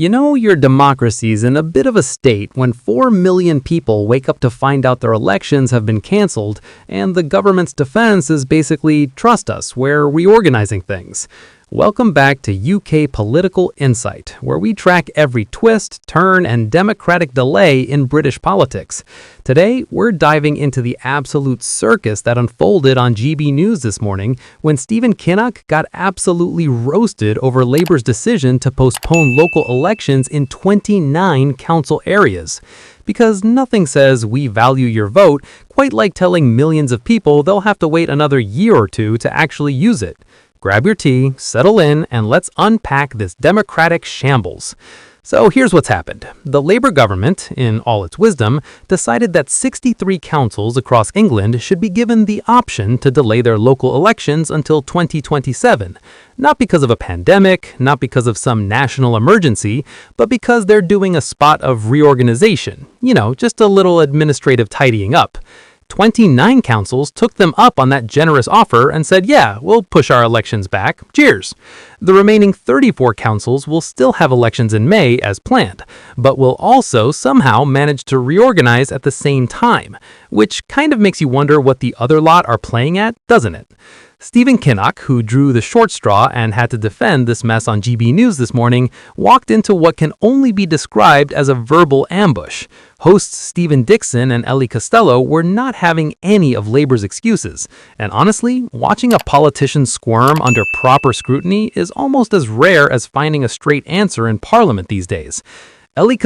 You know, your democracy's in a bit of a state when 4 million people wake up to find out their elections have been canceled, and the government's defense is basically, trust us, we're reorganizing things. Welcome back to UK Political Insight, where we track every twist, turn, and democratic delay in British politics. Today, we're diving into the absolute circus that unfolded on GB News this morning when Stephen Kinnock got absolutely roasted over Labour's decision to postpone local elections in 29 council areas. Because nothing says we value your vote quite like telling millions of people they'll have to wait another year or two to actually use it. Grab your tea, settle in, and let's unpack this democratic shambles. So here's what's happened. The Labour government, in all its wisdom, decided that 63 councils across England should be given the option to delay their local elections until 2027. Not because of a pandemic, not because of some national emergency, but because they're doing a spot of reorganization. You know, just a little administrative tidying up. 29 councils took them up on that generous offer and said, yeah, we'll push our elections back. Cheers. The remaining 34 councils will still have elections in May as planned, but will also somehow manage to reorganize at the same time, which kind of makes you wonder what the other lot are playing at, doesn't it? Stephen Kinnock, who drew the short straw and had to defend this mess on GB News this morning, walked into what can only be described as a verbal ambush. Hosts Stephen Dixon and Ellie were not having any of Labour's excuses, and honestly, watching a politician squirm under proper scrutiny is almost as rare as finding a straight answer in Parliament these days. Ellie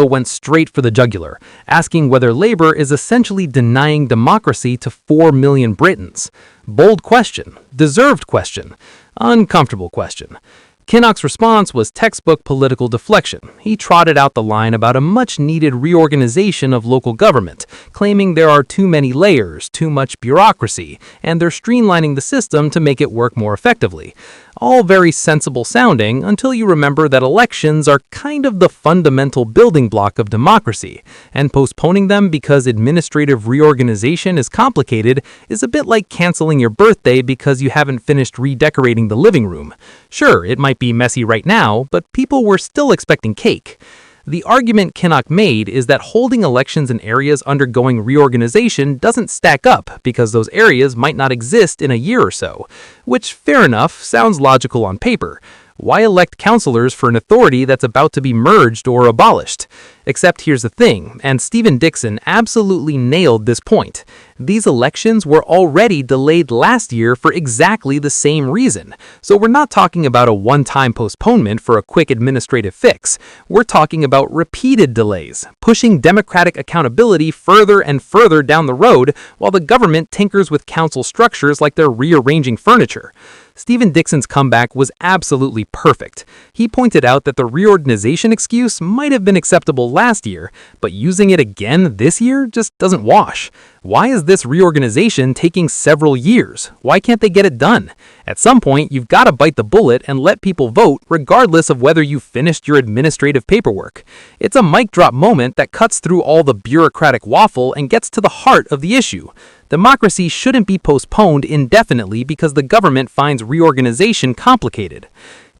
went straight for the jugular, asking whether Labour is essentially denying democracy to 4 million Britons. Bold question, deserved question, uncomfortable question. Kinnock's response was textbook political deflection. He trotted out the line about a much-needed reorganization of local government, claiming there are too many layers, too much bureaucracy, and they're streamlining the system to make it work more effectively. All very sensible sounding until you remember that elections are kind of the fundamental building block of democracy, and postponing them because administrative reorganization is complicated is a bit like canceling your birthday because you haven't finished redecorating the living room. Sure, it might be messy right now, but people were still expecting cake. The argument Kinnock made is that holding elections in areas undergoing reorganization doesn't stack up because those areas might not exist in a year or so, which, fair enough, sounds logical on paper. Why elect councillors for an authority that's about to be merged or abolished? Except here's the thing, and Stephen Dixon absolutely nailed this point. These elections were already delayed last year for exactly the same reason. So we're not talking about a one-time postponement for a quick administrative fix. We're talking about repeated delays, pushing democratic accountability further and further down the road while the government tinkers with council structures like they're rearranging furniture. Stephen Dixon's comeback was absolutely perfect. He pointed out that the reorganization excuse might have been acceptable last year, but using it again this year just doesn't wash. Why is this reorganization taking several years? Why can't they get it done? At some point, you've got to bite the bullet and let people vote regardless of whether you've finished your administrative paperwork. It's a mic drop moment that cuts through all the bureaucratic waffle and gets to the heart of the issue. Democracy shouldn't be postponed indefinitely because the government finds reorganization complicated.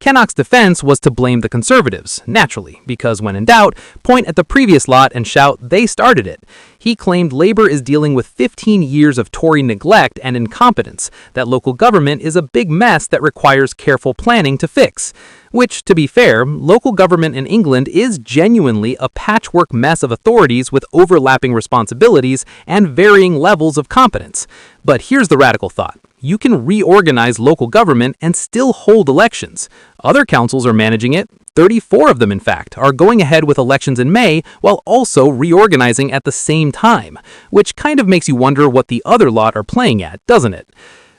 Kinnock's defense was to blame the Conservatives, naturally, because when in doubt, point at the previous lot and shout, they started it. He claimed Labour is dealing with 15 years of Tory neglect and incompetence, that local government is a big mess that requires careful planning to fix. Which, to be fair, local government in England is genuinely a patchwork mess of authorities with overlapping responsibilities and varying levels of competence. But here's the radical thought. You can reorganize local government and still hold elections. Other councils are managing it. 34 of them, in fact, are going ahead with elections in May while also reorganizing at the same time, which kind of makes you wonder what the other lot are playing at, doesn't it?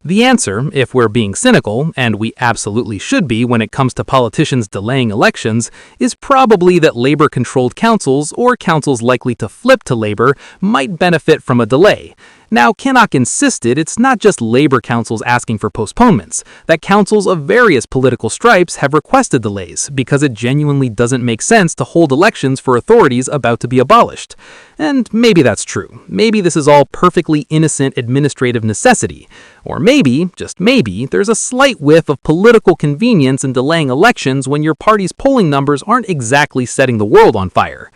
The answer, if we're being cynical, and we absolutely should be when it comes to politicians delaying elections, is probably that Labour-controlled councils or councils likely to flip to Labour might benefit from a delay. Now, Kinnock insisted it's not just labor councils asking for postponements, that councils of various political stripes have requested delays because it genuinely doesn't make sense to hold elections for authorities about to be abolished. And maybe that's true. Maybe this is all perfectly innocent administrative necessity. Or maybe, just maybe, there's a slight whiff of political convenience in delaying elections when your party's polling numbers aren't exactly setting the world on fire.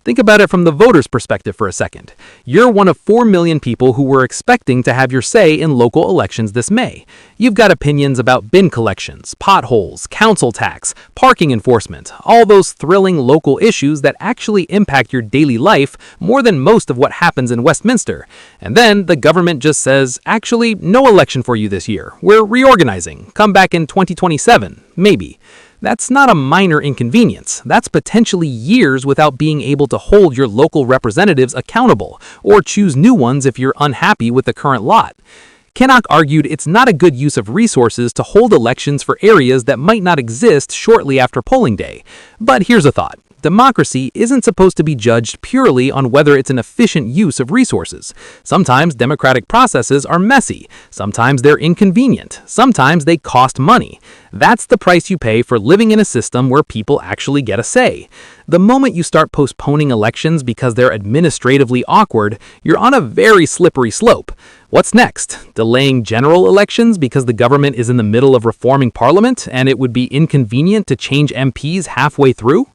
Think about it from the voter's perspective for a second. You're one of 4 million people who were expecting to have your say in local elections this May. You've got opinions about bin collections, potholes, council tax, parking enforcement, all those thrilling local issues that actually impact your daily life more than most of what happens in Westminster. And then the government just says, actually, no election for you this year. We're reorganizing. Come back in 2027, maybe. That's not a minor inconvenience. That's potentially years without being able to hold your local representatives accountable or choose new ones if you're unhappy with the current lot. Kinnock argued it's not a good use of resources to hold elections for areas that might not exist shortly after polling day. But here's a thought. Democracy isn't supposed to be judged purely on whether it's an efficient use of resources. Sometimes democratic processes are messy. Sometimes they're inconvenient. Sometimes they cost money. That's the price you pay for living in a system where people actually get a say. The moment you start postponing elections because they're administratively awkward, you're on a very slippery slope. What's next? Delaying general elections because the government is in the middle of reforming parliament and it would be inconvenient to change MPs halfway through?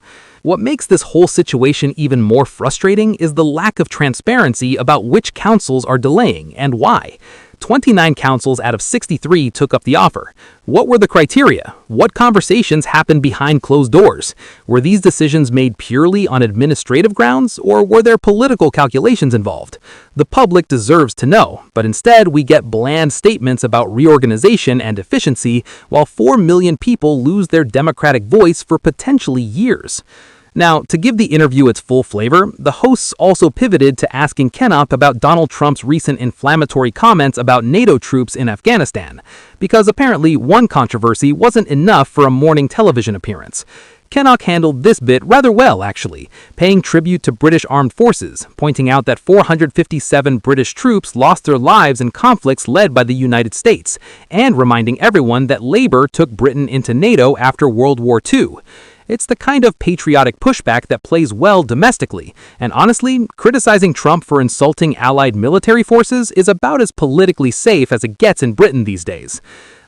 What makes this whole situation even more frustrating is the lack of transparency about which councils are delaying and why. 29 councils out of 63 took up the offer. What were the criteria? What conversations happened behind closed doors? Were these decisions made purely on administrative grounds, or were there political calculations involved? The public deserves to know, but instead we get bland statements about reorganization and efficiency, while 4 million people lose their democratic voice for potentially years. Now, to give the interview its full flavor, the hosts also pivoted to asking Kinnock about Donald Trump's recent inflammatory comments about NATO troops in Afghanistan, because apparently one controversy wasn't enough for a morning television appearance. Kinnock handled this bit rather well, actually, paying tribute to British armed forces, pointing out that 457 British troops lost their lives in conflicts led by the United States, and reminding everyone that Labour took Britain into NATO after World War II. It's the kind of patriotic pushback that plays well domestically, and honestly, criticizing Trump for insulting allied military forces is about as politically safe as it gets in Britain these days.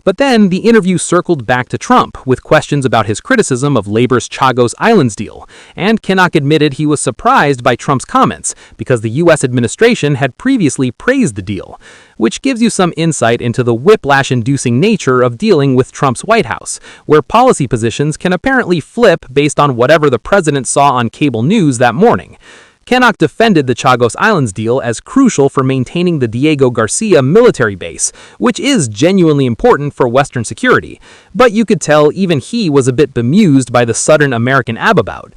But then the interview circled back to Trump with questions about his criticism of Labour's Chagos Islands deal, and Kinnock admitted he was surprised by Trump's comments because the U.S. administration had previously praised the deal, which gives you some insight into the whiplash-inducing nature of dealing with Trump's White House, where policy positions can apparently flip based on whatever the president saw on cable news that morning. Kinnock defended the Chagos Islands deal as crucial for maintaining the Diego Garcia military base, which is genuinely important for Western security, but you could tell even he was a bit bemused by the sudden American ababout.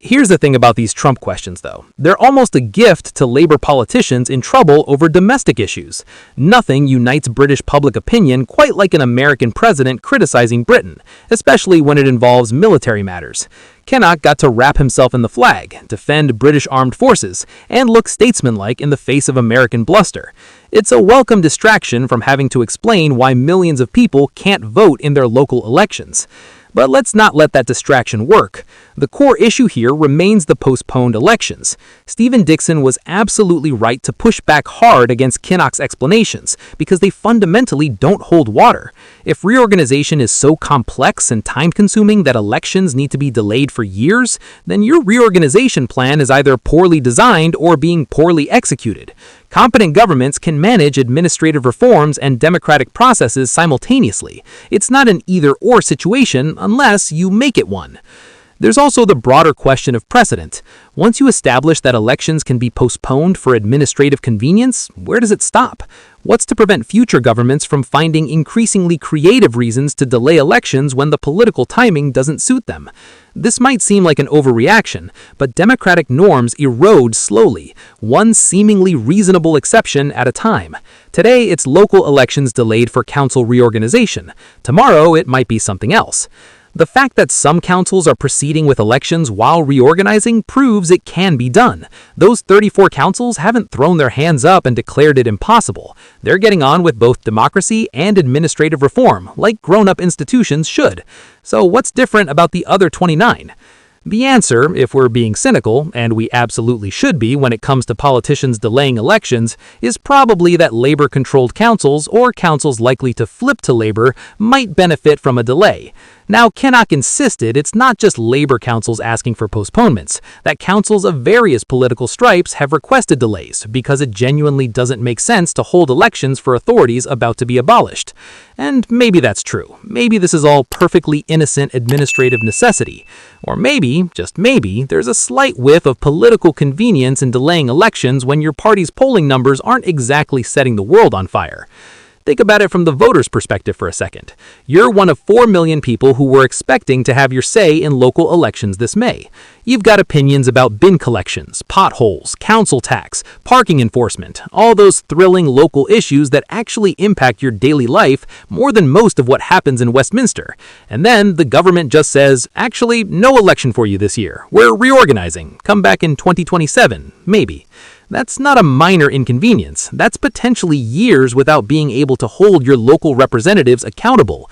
Here's the thing about these Trump questions, though. They're almost a gift to Labour politicians in trouble over domestic issues. Nothing unites British public opinion quite like an American president criticizing Britain, especially when it involves military matters. Kinnock got to wrap himself in the flag, defend British armed forces, and look statesmanlike in the face of American bluster. It's a welcome distraction from having to explain why millions of people can't vote in their local elections. But let's not let that distraction work. The core issue here remains the postponed elections. Stephen Dixon was absolutely right to push back hard against Kinnock's explanations because they fundamentally don't hold water. If reorganization is so complex and time-consuming that elections need to be delayed for years, then your reorganization plan is either poorly designed or being poorly executed. Competent governments can manage administrative reforms and democratic processes simultaneously. It's not an either-or situation unless you make it one. There's also the broader question of precedent. Once you establish that elections can be postponed for administrative convenience, where does it stop? What's to prevent future governments from finding increasingly creative reasons to delay elections when the political timing doesn't suit them? This might seem like an overreaction, but democratic norms erode slowly, one seemingly reasonable exception at a time. Today, it's local elections delayed for council reorganization. Tomorrow, it might be something else. The fact that some councils are proceeding with elections while reorganizing proves it can be done. Those 34 councils haven't thrown their hands up and declared it impossible. They're getting on with both democracy and administrative reform, like grown-up institutions should. So what's different about the other 29? The answer, if we're being cynical, and we absolutely should be when it comes to politicians delaying elections, is probably that labor-controlled councils, or councils likely to flip to labor, might benefit from a delay. Now, Kinnock insisted it's not just labor councils asking for postponements, that councils of various political stripes have requested delays because it genuinely doesn't make sense to hold elections for authorities about to be abolished. And maybe that's true. Maybe this is all perfectly innocent administrative necessity. Or maybe, just maybe, there's a slight whiff of political convenience in delaying elections when your party's polling numbers aren't exactly setting the world on fire. Think about it from the voter's perspective for a second. You're one of 4 million people who were expecting to have your say in local elections this May. You've got opinions about bin collections, potholes, council tax, parking enforcement, all those thrilling local issues that actually impact your daily life more than most of what happens in Westminster. And then the government just says, actually, no election for you this year. We're reorganizing. Come back in 2027, maybe. That's not a minor inconvenience. That's potentially years without being able to hold your local representatives accountable,